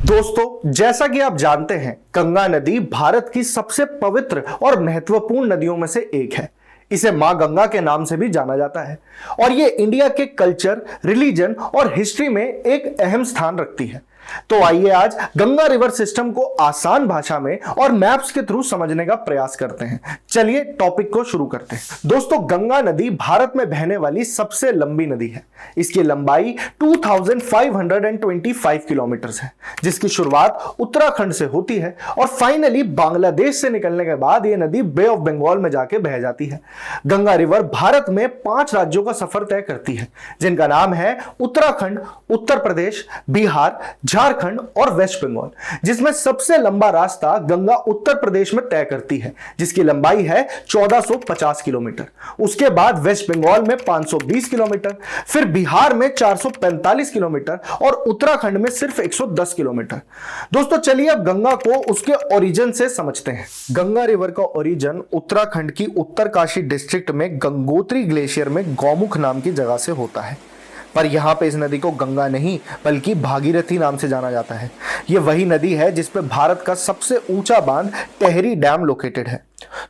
दोस्तों, जैसा कि आप जानते हैं, गंगा नदी भारत की सबसे पवित्र और महत्वपूर्ण नदियों में से एक है। इसे मां गंगा के नाम से भी जाना जाता है और ये इंडिया के कल्चर, रिलीजन और हिस्ट्री में एक अहम स्थान रखती है। तो आइए आज गंगा रिवर सिस्टम को आसान भाषा में और मैप्स के थ्रू समझने का प्रयास करते हैं। चलिए टॉपिक को शुरू करते हैं। दोस्तों, गंगा नदी भारत में बहने वाली सबसे लंबी नदी है। इसकी लंबाई 2525 किलोमीटर है, जिसकी शुरुआत उत्तराखंड से होती है और फाइनली बांग्लादेश से निकलने के बाद यह नदी बे ऑफ बंगाल में जाके बह जाती है। गंगा रिवर भारत में 5 राज्यों का सफर तय करती है, जिनका नाम है उत्तराखंड, उत्तर प्रदेश, बिहार, झारखंड और वेस्ट बंगाल, जिसमें सबसे लंबा रास्ता गंगा उत्तर प्रदेश में तय करती है, जिसकी लंबाई है 1450 किलोमीटर। उसके बाद वेस्ट बंगाल में 520 किलोमीटर, फिर बिहार में 445 किलोमीटर और उत्तराखंड में सिर्फ 110 किलोमीटर। दोस्तों, चलिए अब गंगा को उसके ओरिजिन से समझते हैं। गंगा रिवर का ओरिजिन उत्तराखंड की उत्तरकाशी डिस्ट्रिक्ट में गंगोत्री ग्लेशियर में गौमुख नाम की जगह से होता है। पर यहाँ पे इस नदी को गंगा नहीं बल्कि भागीरथी नाम से जाना जाता है। ये वही नदी है जिस पे भारत का सबसे ऊंचा बांध टेहरी डैम लोकेटेड है।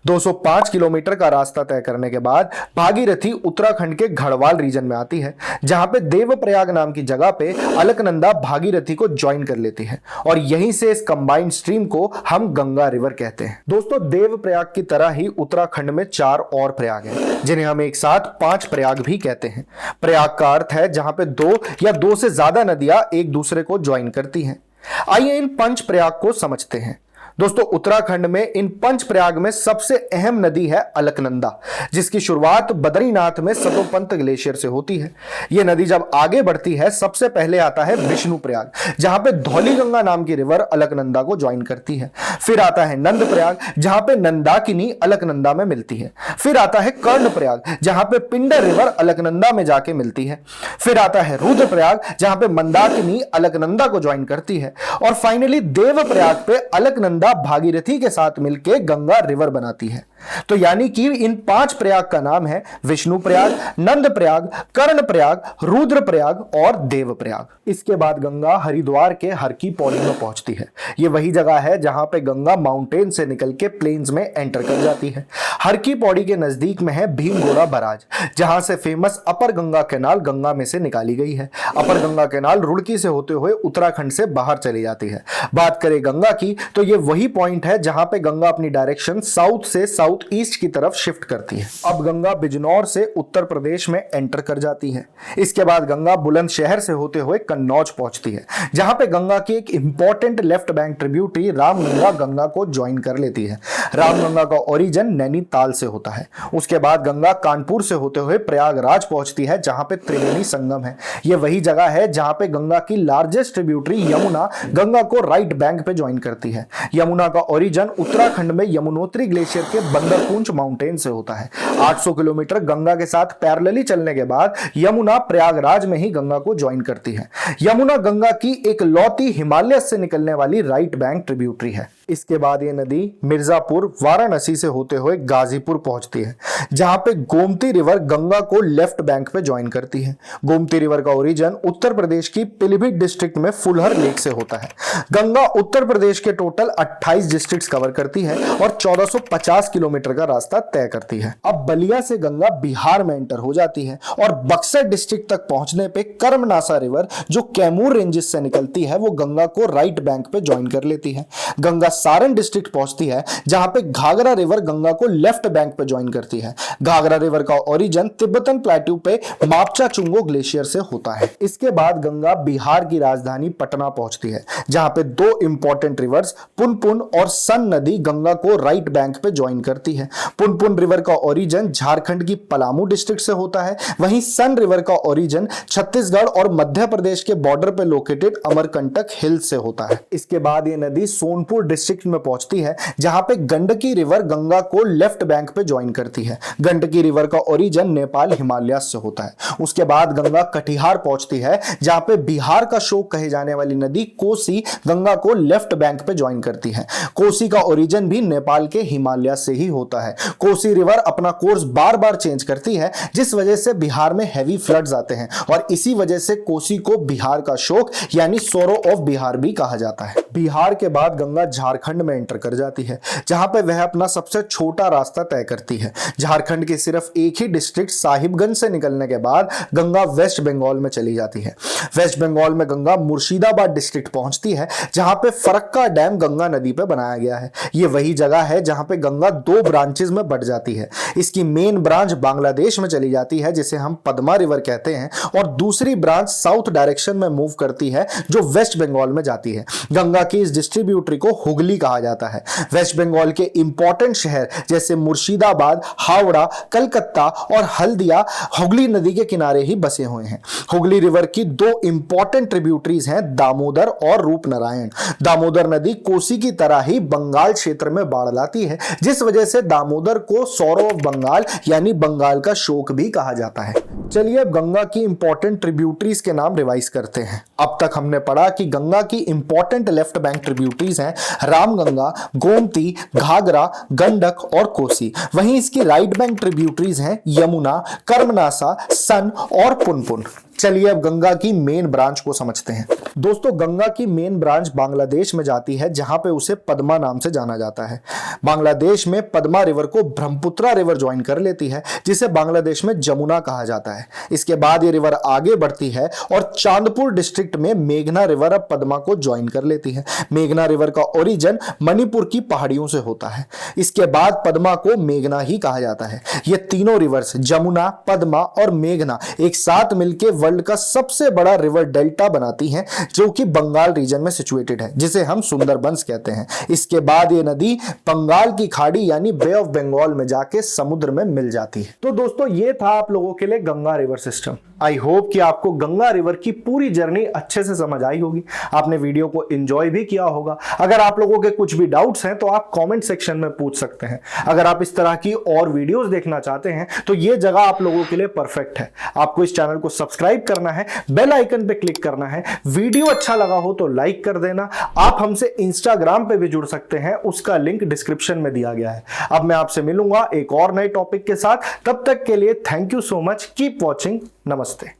205 किलोमीटर का रास्ता तय करने के बाद भागीरथी उत्तराखंड के गढ़वाल रीजन में आती है, जहां पे देवप्रयाग नाम की जगह पे अलकनंदा भागीरथी को ज्वाइन कर लेती है और यहीं से इस कंबाइंड स्ट्रीम को हम गंगा रिवर कहते हैं। दोस्तों, देवप्रयाग की तरह ही उत्तराखंड में 4 और प्रयाग हैं, जिन्हें हम एक साथ 5 प्रयाग भी कहते हैं। प्रयाग का अर्थ है जहां पे 2 या 2 से ज्यादा नदियां एक दूसरे को ज्वाइन करती हैं। आइए इन 5 प्रयाग को समझते हैं। दोस्तों, उत्तराखंड में इन 5 प्रयाग में सबसे अहम नदी है अलकनंदा, जिसकी शुरुआत बद्रीनाथ में सतोपंत ग्लेशियर से होती है। यह नदी जब आगे बढ़ती है, सबसे पहले आता है विष्णु प्रयाग, जहां पे धौलीगंगा नाम की रिवर अलकनंदा को ज्वाइन करती है। फिर आता है नंद प्रयाग, जहां पे नंदाकिनी अलकनंदा में मिलती है। फिर आता है कर्ण प्रयाग, जहां पे पिंडर रिवर अलकनंदा में जाके मिलती है। फिर आता है रुद्र प्रयाग, जहां पे मंदाकिनी अलकनंदा को ज्वाइन करती है। और फाइनली देव प्रयाग पे अलकनंदा भागीरथी के साथ मिलकर गंगा रिवर बनाती है। तो यानी कि इन 5 प्रयाग का नाम है विष्णु प्रयाग, नंद प्रयाग, कर्ण प्रयाग, रुद्र प्रयाग और देव प्रयाग। इसके बाद गंगा हरिद्वार के हर की पौड़ी में पहुंचती है। यह वही जगह है जहां पे गंगा माउंटेन से निकल के प्लेन्स में एंटर कर जाती है। हर की पौड़ी के नजदीक में है भीमगोड़ा बराज, जहां से फेमस अपर गंगा कैनाल गंगा में से निकाली गई है। अपर गंगा कैनाल रुड़की से होते हुए उत्तराखंड से बाहर चली जाती है। बात करें गंगा की, तो यह वही पॉइंट है जहां पे गंगा अपनी डायरेक्शन साउथ से साउथ ईस्ट की तरफ शिफ्ट करती है। अब गंगा बिजनौर से उत्तर प्रदेश में एंटर कर जाती है। इसके बाद गंगा बुलंदशहर से होते हुए कन्नौज पहुंचती है, जहां पे गंगा की एक important left bank tributary Ramganga Ganga को ज्वाइन कर लेती है। रामगंगा का ओरिजिन नैनीताल से होता है। उसके बाद गंगा कानपुर से होते हुए प्रयागराज पहुंचती है, जहां पे त्रिवेणी संगम है। यह वही जगह है जहां पे गंगा की लार्जेस्ट ट्रिब्यूटरी यमुना गंगा को राइट बैंक पे ज्वाइन करती है। यमुना का ओरिजिन उत्तराखंड में यमुनोत्री ग्लेशियर के बंदरपूंछ माउंटेन से होता है। 800 किलोमीटर गंगा के साथ पैरेलली चलने के बाद यमुना प्रयागराज में ही गंगा को ज्वाइन करती है। यमुना गंगा की एक लौती हिमालय से निकलने वाली राइट बैंक ट्रिब्यूटरी है। इसके बाद ये नदी मिर्जापुर, वाराणसी से होते हुए गाजीपुर पहुंचती है, जहां पे गोमती रिवर गंगा को लेफ्ट बैंक पे ज्वाइन करती है। गोमती रिवर का ओरिजिन उत्तर प्रदेश की पीलीभीत डिस्ट्रिक्ट में फुलहर लेक से होता है। गंगा उत्तर प्रदेश के टोटल 28 डिस्ट्रिक्ट्स कवर करती है और 1450 किलोमीटर का रास्ता तय करती है। अब बलिया से गंगा बिहार में एंटर हो जाती है और बक्सर डिस्ट्रिक्ट तक पहुंचने पे कर्मनासा रिवर, जो कैमूर रेंजेस से निकलती है, वो गंगा को राइट बैंक पे ज्वाइन कर लेती है। गंगा सारण डिस्ट्रिक्ट पहुंचती है, जहां पे घाघरा रिवर गंगा को लेफ्ट बैंक पे ज्वाइन करती है। घाघरा रिवर का ओरिजिन तिब्बतन प्लेट्यू पे मापचा चुंगो ग्लेशियर से होता है। इसके बाद गंगा बिहार की राजधानी पटना पहुंचती है, जहां पे 2 इंपॉर्टेंट रिवर्स पुनपुन और सन नदी गंगा को राइट बैंक पे ज्वाइन करती है। पुनपुन रिवर का ओरिजिन झारखंड की पलामू डिस्ट्रिक्ट से होता है, वहीं सन रिवर का ओरिजिन छत्तीसगढ़ और मध्य प्रदेश के बॉर्डर पे लोकेटेड अमरकंटक हिल्स से होता है। इसके बाद ये नदी सोनपुर डिस्ट्रिक्ट डिस्ट्रिक्ट में पहुंचती है जहां पे गंडकी रिवर गंगा को लेफ्ट बैंक पे ज्वाइन करती है। गंडकी रिवर का ओरिजिन नेपाल हिमालय से होता है। उसके बाद गंगा कटिहार पहुंचती है जहां पे बिहार का शोक कहे जाने वाली नदी कोसी गंगा को लेफ्ट बैंक पे ज्वाइन करती है। कोसी का ओरिजिन भी नेपाल के हिमालय से ही होता है। कोसी रिवर अपना कोर्स बार बार चेंज करती है जिस वजह से बिहार में हैवी फ्लड्स आते हैं और इसी वजह से कोसी को बिहार का शोक यानी सोरो ऑफ बिहार भी कहा जाता है। बिहार के बाद गंगा झारखंड में एंटर कर जाती है जहां पे वह अपना सबसे छोटा रास्ता तय करती है। झारखंड के सिर्फ एक ही डिस्ट्रिक्ट साहिबगंज से निकलने के बाद गंगा वेस्ट बंगाल में चली जाती है। वेस्ट बंगाल में गंगा मुर्शिदाबाद डिस्ट्रिक्ट पहुंचती है जहां पे फरक्का डैम गंगा नदी पे बनाया गया है। यह वही जगह है जहां पे गंगा दो ब्रांचेस में बढ़ जाती है। इसकी मेन ब्रांच बांग्लादेश में चली जाती है जिसे हम पद्मा रिवर कहते हैं और दूसरी ब्रांच साउथ डायरेक्शन में मूव करती है जो वेस्ट बंगाल में जाती है। गंगा की इस डिस्ट्रीब्यूटरी को हुगली कहा जाता है। वेस्ट बंगाल के इंपॉर्टेंट शहर जैसे मुर्शिदाबाद, हावड़ा, कलकत्ता और हल्दिया हुगली नदी के किनारे ही बसे हुए हैं। हुगली रिवर की दो इंपॉर्टेंट ट्रिब्यूटरीज हैं दामोदर और रूपनारायण। दामोदर नदी कोसी की तरह ही बंगाल क्षेत्र में बाढ़ लाती है जिस वजह से दामोदर को सौरो ऑफ बंगाल यानी बंगाल का शोक भी कहा जाता है। चलिए अब गंगा की इंपॉर्टेंट ट्रिब्यूटरीज के नाम रिवाइज करते हैं। अब तक हमने पढ़ा कि गंगा की इंपॉर्टेंट लेफ्ट बैंक ट्रिब्यूटरीज हैं रामगंगा, गोमती, घाघरा, गंडक और कोसी। वहीं इसकी राइट बैंक ट्रिब्यूटरीज हैं यमुना, कर्मनासा, सन और पुनपुन। चलिए अब गंगा की मेन ब्रांच को समझते हैं। दोस्तों गंगा की मेन ब्रांच बांग्लादेश में जाती है जहां पे उसे पद्मा नाम से जाना जाता है। बांग्लादेश में पद्मा रिवर को ब्रह्मपुत्रा रिवर ज्वाइन कर लेती है जिसे बांग्लादेश में जमुना कहा जाता है। इसके बाद ये रिवर आगे बढ़ती है और चांदपुर डिस्ट्रिक्ट में मेघना रिवर अब पद्मा को ज्वाइन कर लेती है। मेघना रिवर का ओरिजिन मणिपुर की पहाड़ियों से होता है। इसके बाद पद्मा को मेघना ही कहा जाता है। ये तीनों रिवर्स जमुना, पद्मा और मेघना एक साथ मिलकर वर्ल्ड का सबसे बड़ा रिवर डेल्टा बनाती हैं जो कि बंगाल रीजन में सिचुएटेड है जिसे हम सुंदरबंस कहते हैं। इसके बाद ये नदी बंगाल की खाड़ी यानी बे ऑफ बंगाल में जाके समुद्र में मिल जाती है। तो दोस्तों ये था आप लोगों के लिए Ganga river system. I hope कि आपको गंगा रिवर की पूरी जर्नी अच्छे से समझ आई होगी। आपने वीडियो को एंजॉय भी किया होगा। अगर आप लोगों के कुछ भी डाउट्स हैं तो आप कमेंट सेक्शन में पूछ सकते हैं। अगर आप इस तरह की और वीडियोस देखना चाहते हैं तो ये जगह आप लोगों के लिए परफेक्ट है। आपको इस चैनल को सब्सक्राइब करना है, बेल आइकन पे क्लिक करना है। वीडियो अच्छा लगा हो तो लाइक कर देना। आप हमसे इंस्टाग्राम पे भी जुड़ सकते हैं, उसका लिंक डिस्क्रिप्शन में दिया गया है। अब मैं आपसे मिलूंगा एक और नए टॉपिक के साथ। तब तक के लिए thank you so much. Keep watching. नमस्ते।